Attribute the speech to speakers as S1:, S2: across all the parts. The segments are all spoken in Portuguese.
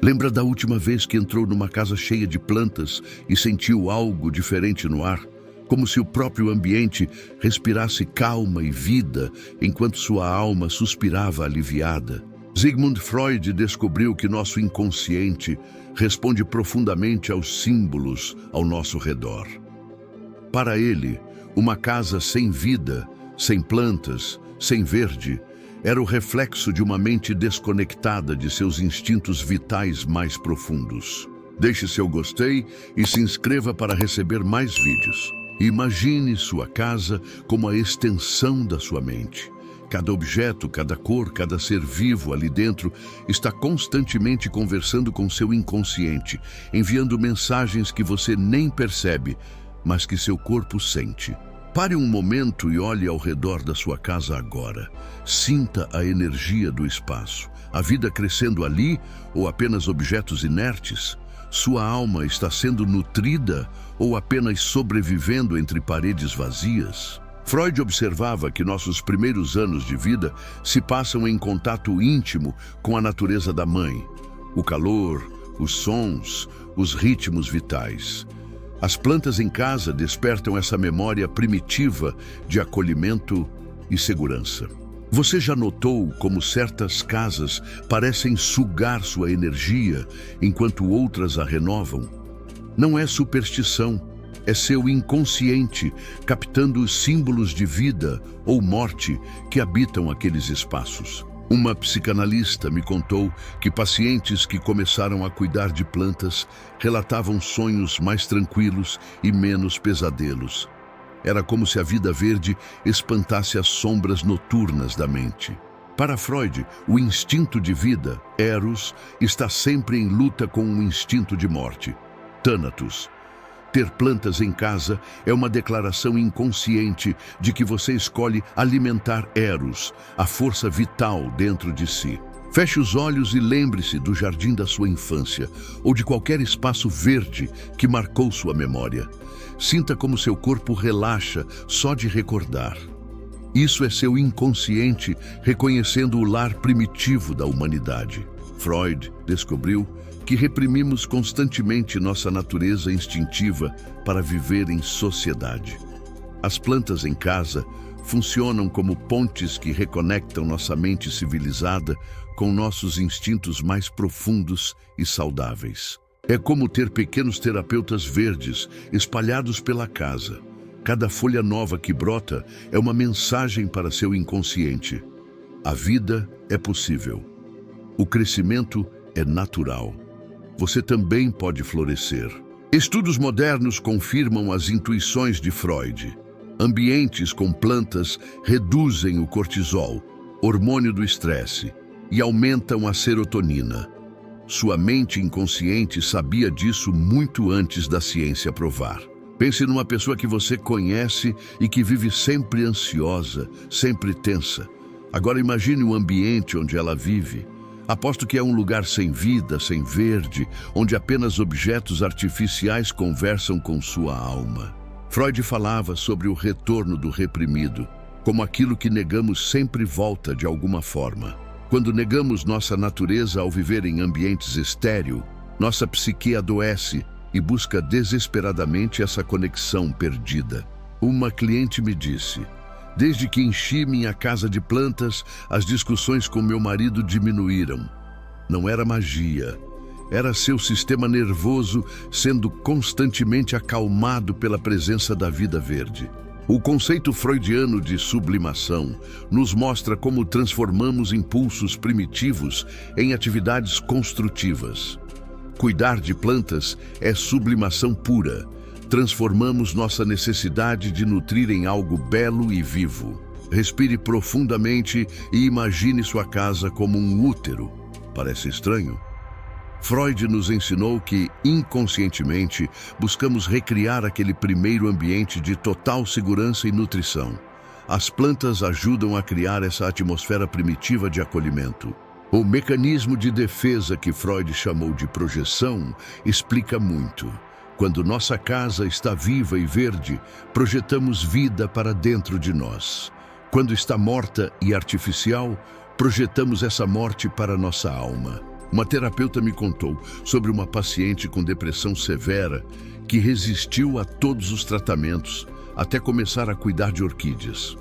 S1: Lembra da última vez que entrou numa casa cheia de plantas e sentiu algo diferente no ar? Como se o próprio ambiente respirasse calma e vida, enquanto sua alma suspirava aliviada. Sigmund Freud descobriu que nosso inconsciente responde profundamente aos símbolos ao nosso redor. Para ele, uma casa sem vida, sem plantas, sem verde, era o reflexo de uma mente desconectada de seus instintos vitais mais profundos. Deixe seu gostei e se inscreva para receber mais vídeos. Imagine sua casa como a extensão da sua mente. Cada objeto, cada cor, cada ser vivo ali dentro está constantemente conversando com seu inconsciente, enviando mensagens que você nem percebe, mas que seu corpo sente. Pare um momento e olhe ao redor da sua casa agora. Sinta a energia do espaço. A vida crescendo ali ou apenas objetos inertes? Sua alma está sendo nutrida ou apenas sobrevivendo entre paredes vazias? Freud observava que nossos primeiros anos de vida se passam em contato íntimo com a natureza da mãe. O calor, os sons, os ritmos vitais. As plantas em casa despertam essa memória primitiva de acolhimento e segurança. Você já notou como certas casas parecem sugar sua energia enquanto outras a renovam? Não é superstição, é seu inconsciente captando os símbolos de vida ou morte que habitam aqueles espaços. Uma psicanalista me contou que pacientes que começaram a cuidar de plantas relatavam sonhos mais tranquilos e menos pesadelos. Era como se a vida verde espantasse as sombras noturnas da mente. Para Freud, o instinto de vida, Eros, está sempre em luta com o instinto de morte, Thanatos. Ter plantas em casa é uma declaração inconsciente de que você escolhe alimentar Eros, a força vital dentro de si. Feche os olhos e lembre-se do jardim da sua infância ou de qualquer espaço verde que marcou sua memória. Sinta como seu corpo relaxa só de recordar. Isso é seu inconsciente reconhecendo o lar primitivo da humanidade. Freud descobriu que reprimimos constantemente nossa natureza instintiva para viver em sociedade. As plantas em casa funcionam como pontes que reconectam nossa mente civilizada com nossos instintos mais profundos e saudáveis. É como ter pequenos terapeutas verdes espalhados pela casa. Cada folha nova que brota é uma mensagem para seu inconsciente. A vida é possível. O crescimento é natural. Você também pode florescer. Estudos modernos confirmam as intuições de Freud. Ambientes com plantas reduzem o cortisol, hormônio do estresse, e aumentam a serotonina. Sua mente inconsciente sabia disso muito antes da ciência provar. Pense numa pessoa que você conhece e que vive sempre ansiosa, sempre tensa. Agora imagine o ambiente onde ela vive. Aposto que é um lugar sem vida, sem verde, onde apenas objetos artificiais conversam com sua alma. Freud falava sobre o retorno do reprimido, como aquilo que negamos sempre volta de alguma forma. Quando negamos nossa natureza ao viver em ambientes estéreis, nossa psique adoece e busca desesperadamente essa conexão perdida. Uma cliente me disse: desde que enchi minha casa de plantas, as discussões com meu marido diminuíram. Não era magia, era seu sistema nervoso sendo constantemente acalmado pela presença da vida verde. O conceito freudiano de sublimação nos mostra como transformamos impulsos primitivos em atividades construtivas. Cuidar de plantas é sublimação pura. Transformamos nossa necessidade de nutrir em algo belo e vivo. Respire profundamente e imagine sua casa como um útero. Parece estranho? Freud nos ensinou que, inconscientemente, buscamos recriar aquele primeiro ambiente de total segurança e nutrição. As plantas ajudam a criar essa atmosfera primitiva de acolhimento. O mecanismo de defesa que Freud chamou de projeção explica muito. Quando nossa casa está viva e verde, projetamos vida para dentro de nós. Quando está morta e artificial, projetamos essa morte para nossa alma. Uma terapeuta me contou sobre uma paciente com depressão severa que resistiu a todos os tratamentos até começar a cuidar de orquídeas.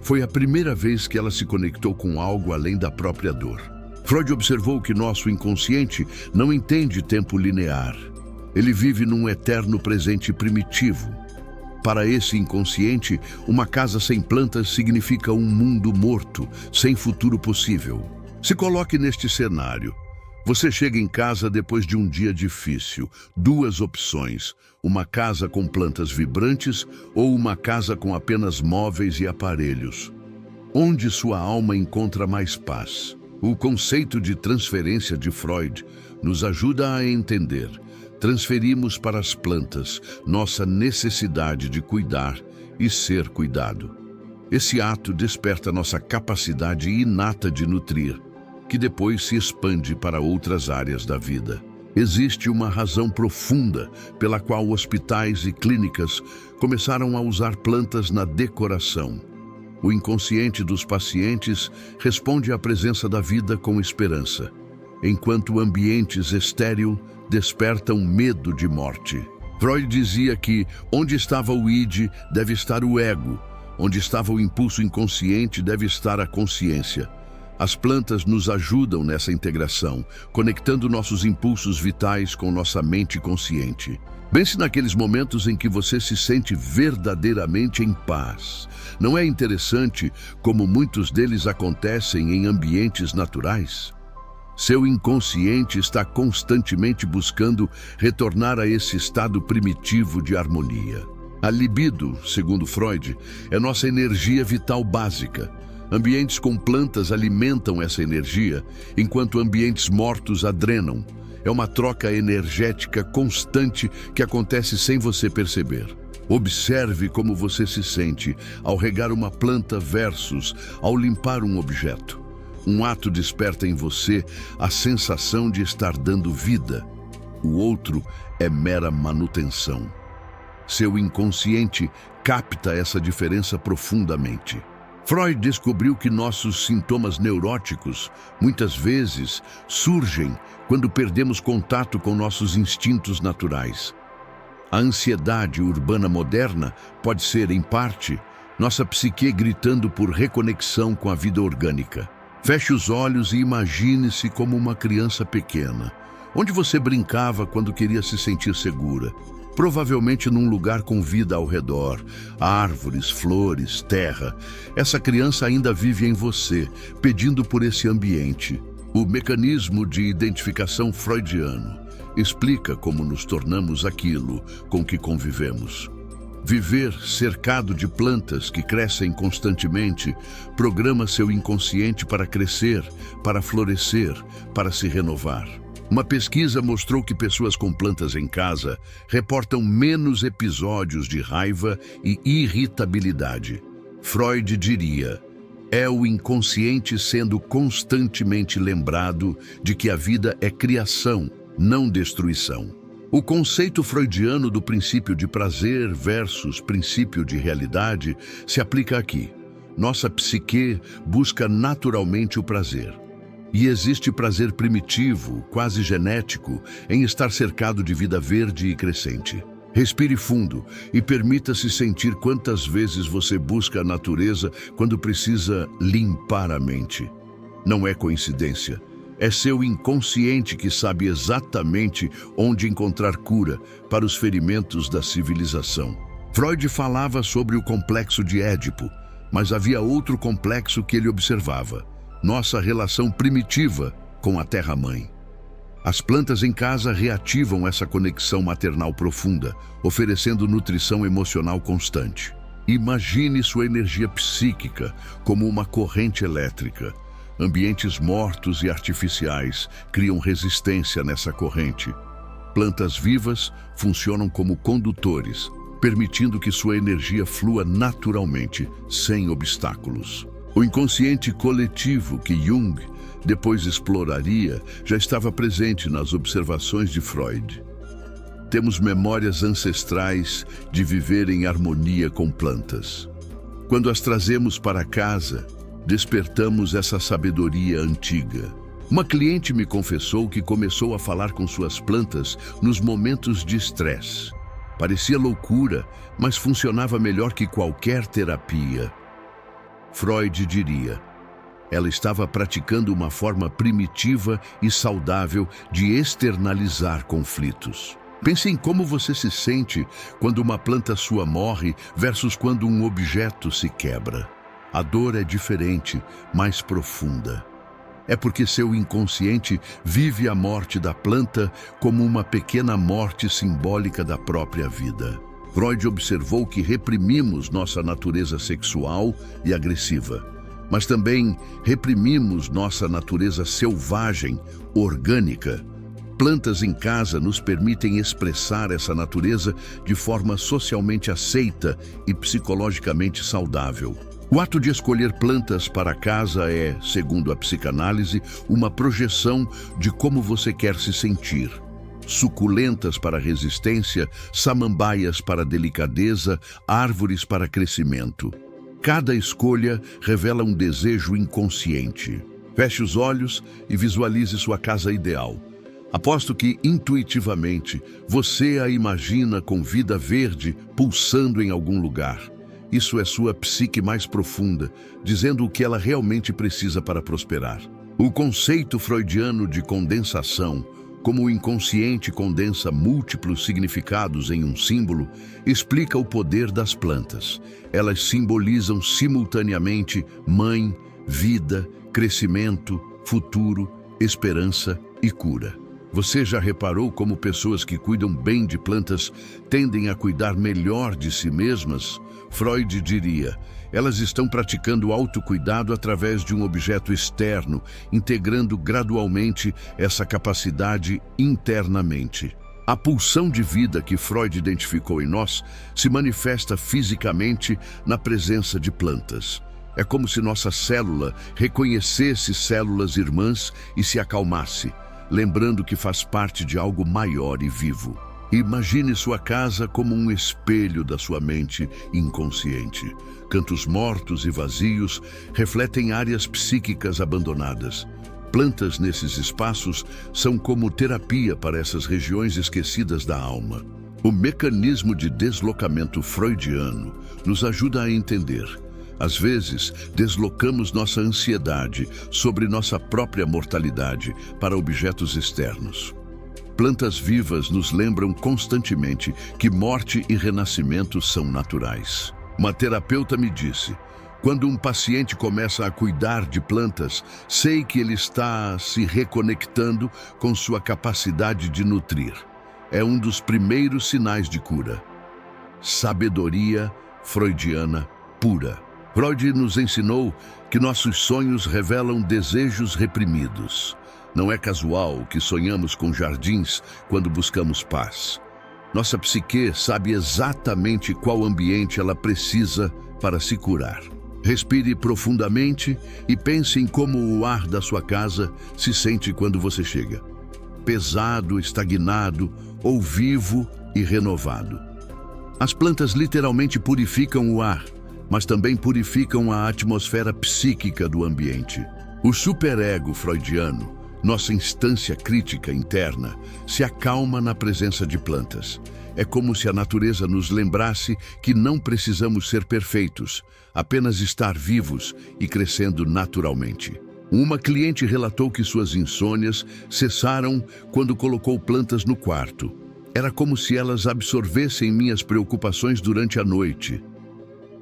S1: Foi a primeira vez que ela se conectou com algo além da própria dor. Freud observou que nosso inconsciente não entende tempo linear. Ele vive num eterno presente primitivo. Para esse inconsciente, uma casa sem plantas significa um mundo morto, sem futuro possível. Se coloque neste cenário. Você chega em casa depois de um dia difícil. Duas opções: uma casa com plantas vibrantes ou uma casa com apenas móveis e aparelhos. Onde sua alma encontra mais paz? O conceito de transferência de Freud nos ajuda a entender. Transferimos para as plantas nossa necessidade de cuidar e ser cuidado. Esse ato desperta nossa capacidade inata de nutrir, que depois se expande para outras áreas da vida. Existe uma razão profunda pela qual hospitais e clínicas começaram a usar plantas na decoração. O inconsciente dos pacientes responde à presença da vida com esperança, enquanto ambientes estéreis despertam medo de morte. Freud dizia que onde estava o id, deve estar o ego. Onde estava o impulso inconsciente, deve estar a consciência. As plantas nos ajudam nessa integração, conectando nossos impulsos vitais com nossa mente consciente. Pense naqueles momentos em que você se sente verdadeiramente em paz. Não é interessante como muitos deles acontecem em ambientes naturais? Seu inconsciente está constantemente buscando retornar a esse estado primitivo de harmonia. A libido, segundo Freud, é nossa energia vital básica. Ambientes com plantas alimentam essa energia, enquanto ambientes mortos a drenam. É uma troca energética constante que acontece sem você perceber. Observe como você se sente ao regar uma planta versus ao limpar um objeto. Um ato desperta em você a sensação de estar dando vida. O outro é mera manutenção. Seu inconsciente capta essa diferença profundamente. Freud descobriu que nossos sintomas neuróticos, muitas vezes, surgem quando perdemos contato com nossos instintos naturais. A ansiedade urbana moderna pode ser, em parte, nossa psique gritando por reconexão com a vida orgânica. Feche os olhos e imagine-se como uma criança pequena. Onde você brincava quando queria se sentir segura? Provavelmente num lugar com vida ao redor, árvores, flores, terra. Essa criança ainda vive em você, pedindo por esse ambiente. O mecanismo de identificação freudiano explica como nos tornamos aquilo com que convivemos. Viver cercado de plantas que crescem constantemente programa seu inconsciente para crescer, para florescer, para se renovar. Uma pesquisa mostrou que pessoas com plantas em casa reportam menos episódios de raiva e irritabilidade. Freud diria: é o inconsciente sendo constantemente lembrado de que a vida é criação, não destruição. O conceito freudiano do princípio de prazer versus princípio de realidade se aplica aqui. Nossa psique busca naturalmente o prazer. E existe prazer primitivo, quase genético, em estar cercado de vida verde e crescente. Respire fundo e permita-se sentir quantas vezes você busca a natureza quando precisa limpar a mente. Não é coincidência. É seu inconsciente que sabe exatamente onde encontrar cura para os ferimentos da civilização. Freud falava sobre o complexo de Édipo, mas havia outro complexo que ele observava: nossa relação primitiva com a terra-mãe. As plantas em casa reativam essa conexão maternal profunda, oferecendo nutrição emocional constante. Imagine sua energia psíquica como uma corrente elétrica. Ambientes mortos e artificiais criam resistência nessa corrente. Plantas vivas funcionam como condutores, permitindo que sua energia flua naturalmente, sem obstáculos. O inconsciente coletivo que Jung depois exploraria já estava presente nas observações de Freud. Temos memórias ancestrais de viver em harmonia com plantas. Quando as trazemos para casa, despertamos essa sabedoria antiga. Uma cliente me confessou que começou a falar com suas plantas nos momentos de estresse. Parecia loucura, mas funcionava melhor que qualquer terapia. Freud diria: ela estava praticando uma forma primitiva e saudável de externalizar conflitos. Pense em como você se sente quando uma planta sua morre versus quando um objeto se quebra. A dor é diferente, mais profunda. É porque seu inconsciente vive a morte da planta como uma pequena morte simbólica da própria vida. Freud observou que reprimimos nossa natureza sexual e agressiva, mas também reprimimos nossa natureza selvagem, orgânica. Plantas em casa nos permitem expressar essa natureza de forma socialmente aceita e psicologicamente saudável. O ato de escolher plantas para casa é, segundo a psicanálise, uma projeção de como você quer se sentir. Suculentas para resistência, samambaias para delicadeza, árvores para crescimento. Cada escolha revela um desejo inconsciente. Feche os olhos e visualize sua casa ideal. Aposto que, intuitivamente, você a imagina com vida verde pulsando em algum lugar. Isso é sua psique mais profunda, dizendo o que ela realmente precisa para prosperar. O conceito freudiano de condensação, como o inconsciente condensa múltiplos significados em um símbolo, explica o poder das plantas. Elas simbolizam simultaneamente mãe, vida, crescimento, futuro, esperança e cura. Você já reparou como pessoas que cuidam bem de plantas tendem a cuidar melhor de si mesmas? Freud diria: elas estão praticando autocuidado através de um objeto externo, integrando gradualmente essa capacidade internamente. A pulsão de vida que Freud identificou em nós se manifesta fisicamente na presença de plantas. É como se nossa célula reconhecesse células irmãs e se acalmasse, lembrando que faz parte de algo maior e vivo. Imagine sua casa como um espelho da sua mente inconsciente. Cantos mortos e vazios refletem áreas psíquicas abandonadas. Plantas nesses espaços são como terapia para essas regiões esquecidas da alma. O mecanismo de deslocamento freudiano nos ajuda a entender. Às vezes, deslocamos nossa ansiedade sobre nossa própria mortalidade para objetos externos. Plantas vivas nos lembram constantemente que morte e renascimento são naturais. Uma terapeuta me disse: quando um paciente começa a cuidar de plantas, sei que ele está se reconectando com sua capacidade de nutrir. É um dos primeiros sinais de cura. Sabedoria freudiana pura. Freud nos ensinou que nossos sonhos revelam desejos reprimidos. Não é casual que sonhamos com jardins quando buscamos paz. Nossa psique sabe exatamente qual ambiente ela precisa para se curar. Respire profundamente e pense em como o ar da sua casa se sente quando você chega. Pesado, estagnado ou vivo e renovado. As plantas literalmente purificam o ar, mas também purificam a atmosfera psíquica do ambiente. O superego freudiano, nossa instância crítica interna, se acalma na presença de plantas. É como se a natureza nos lembrasse que não precisamos ser perfeitos, apenas estar vivos e crescendo naturalmente. Uma cliente relatou que suas insônias cessaram quando colocou plantas no quarto. Era como se elas absorvessem minhas preocupações durante a noite.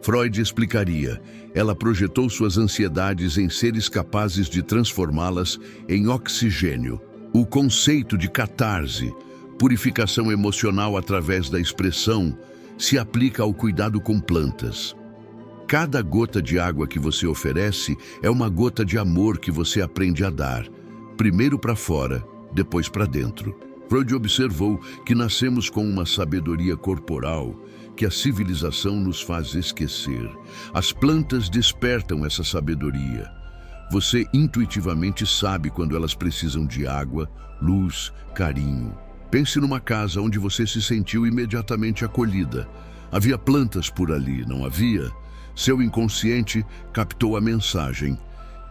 S1: Freud explicaria: ela projetou suas ansiedades em seres capazes de transformá-las em oxigênio. O conceito de catarse, purificação emocional através da expressão, se aplica ao cuidado com plantas. Cada gota de água que você oferece é uma gota de amor que você aprende a dar, primeiro para fora, depois para dentro. Freud observou que nascemos com uma sabedoria corporal que a civilização nos faz esquecer. As plantas despertam essa sabedoria. Você intuitivamente sabe quando elas precisam de água, luz, carinho. Pense numa casa onde você se sentiu imediatamente acolhida. Havia plantas por ali, não havia? Seu inconsciente captou a mensagem: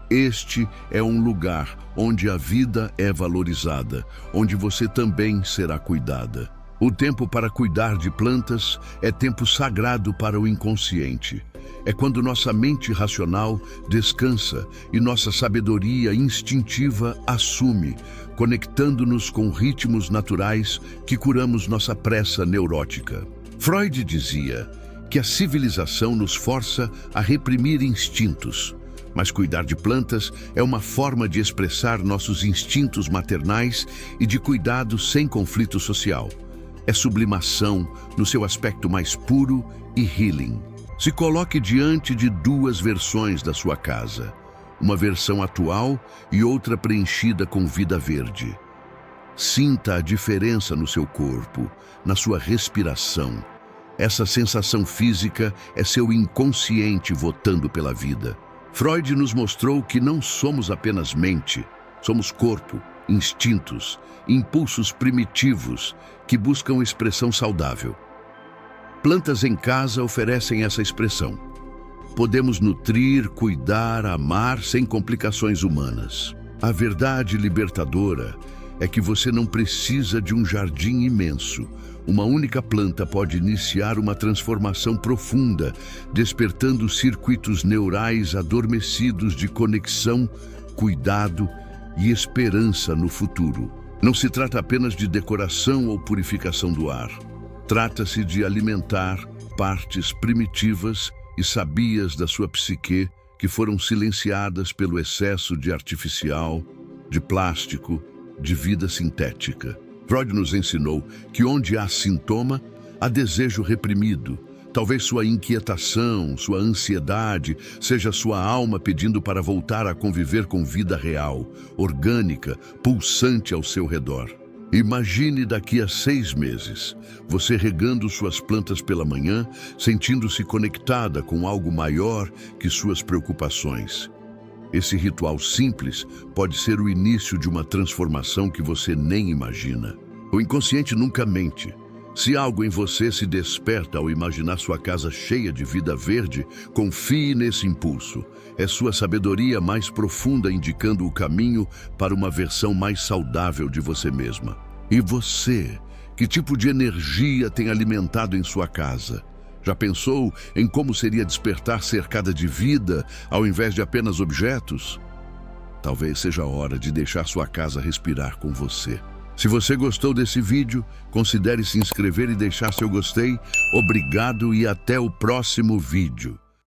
S1: Este é um lugar onde a vida é valorizada, onde você também será cuidada. O tempo para cuidar de plantas é tempo sagrado para o inconsciente. É quando nossa mente racional descansa e nossa sabedoria instintiva assume, conectando-nos com ritmos naturais que curamos nossa pressa neurótica. Freud dizia que a civilização nos força a reprimir instintos, mas cuidar de plantas é uma forma de expressar nossos instintos maternais e de cuidado sem conflito social. É sublimação no seu aspecto mais puro e healing. Se coloque diante de duas versões da sua casa, uma versão atual e outra preenchida com vida verde. Sinta a diferença no seu corpo, na sua respiração. Essa sensação física é seu inconsciente votando pela vida. Freud nos mostrou que não somos apenas mente, somos corpo, instintos, impulsos primitivos que buscam expressão saudável. Plantas em casa oferecem essa expressão. Podemos nutrir, cuidar, amar sem complicações humanas. A verdade libertadora é que você não precisa de um jardim imenso. Uma única planta pode iniciar uma transformação profunda, despertando circuitos neurais adormecidos de conexão, cuidado e esperança no futuro. Não se trata apenas de decoração ou purificação do ar. Trata-se de alimentar partes primitivas e sabias da sua psique que foram silenciadas pelo excesso de artificial, de plástico, de vida sintética. Freud nos ensinou que onde há sintoma, há desejo reprimido. Talvez sua inquietação, sua ansiedade, seja sua alma pedindo para voltar a conviver com vida real, orgânica, pulsante ao seu redor. Imagine daqui a 6 meses, você regando suas plantas pela manhã, sentindo-se conectada com algo maior que suas preocupações. Esse ritual simples pode ser o início de uma transformação que você nem imagina. O inconsciente nunca mente. Se algo em você se desperta ao imaginar sua casa cheia de vida verde, confie nesse impulso. É sua sabedoria mais profunda indicando o caminho para uma versão mais saudável de você mesma. E você? Que tipo de energia tem alimentado em sua casa? Já pensou em como seria despertar cercada de vida ao invés de apenas objetos? Talvez seja a hora de deixar sua casa respirar com você. Se você gostou desse vídeo, considere se inscrever e deixar seu gostei. Obrigado e até o próximo vídeo.